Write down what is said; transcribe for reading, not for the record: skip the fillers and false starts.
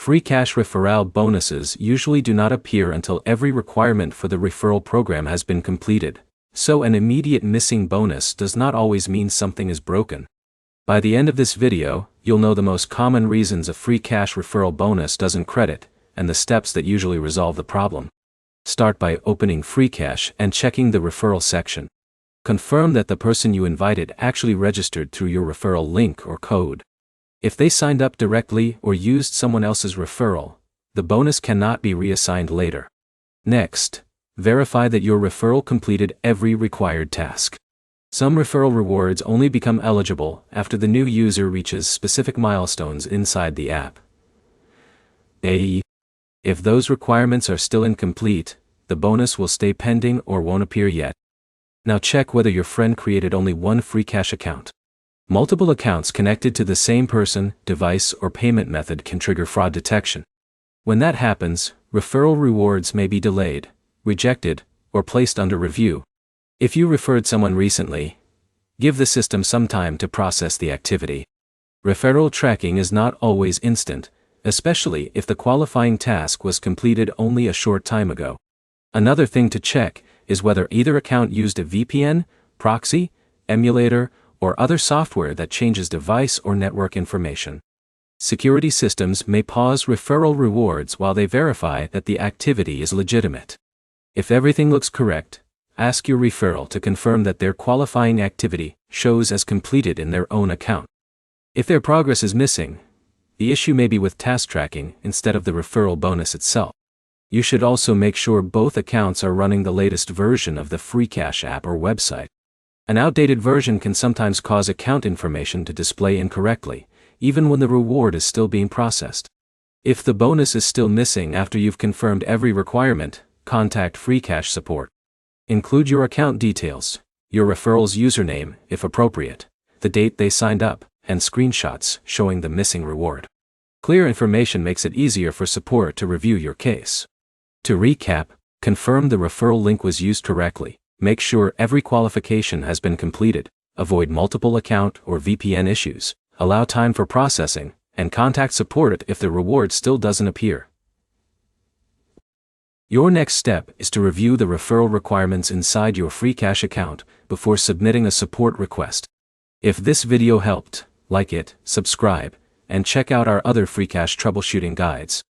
Freecash Referral bonuses usually do not appear until every requirement for the referral program has been completed, so an immediate missing bonus does not always mean something is broken. By the end of this video, you'll know the most common reasons a Freecash Referral bonus doesn't credit, and the steps that usually resolve the problem. Start by opening Freecash and checking the referral section. Confirm that the person you invited actually registered through your referral link or code. If they signed up directly or used someone else's referral, the bonus cannot be reassigned later. Next, verify that your referral completed every required task. Some referral rewards only become eligible after the new user reaches specific milestones inside the app. If those requirements are still incomplete, the bonus will stay pending or won't appear yet. Now check whether your friend created only one Freecash account. Multiple accounts connected to the same person, device, or payment method can trigger fraud detection. When that happens, referral rewards may be delayed, rejected, or placed under review. If you referred someone recently, give the system some time to process the activity. Referral tracking is not always instant, especially if the qualifying task was completed only a short time ago. Another thing to check is whether either account used a VPN, proxy, emulator, or other software that changes device or network information. Security systems may pause referral rewards while they verify that the activity is legitimate. If everything looks correct, ask your referral to confirm that their qualifying activity shows as completed in their own account. If their progress is missing, the issue may be with task tracking instead of the referral bonus itself. You should also make sure both accounts are running the latest version of the Freecash app or website. An outdated version can sometimes cause account information to display incorrectly, even when the reward is still being processed. If the bonus is still missing after you've confirmed every requirement, contact Freecash support. Include your account details, your referral's username, if appropriate, the date they signed up, and screenshots showing the missing reward. Clear information makes it easier for support to review your case. To recap, confirm the referral link was used correctly. Make sure every qualification has been completed, avoid multiple account or VPN issues, allow time for processing, and contact support if the reward still doesn't appear. Your next step is to review the referral requirements inside your Freecash account before submitting a support request. If this video helped, like it, subscribe, and check out our other Freecash troubleshooting guides.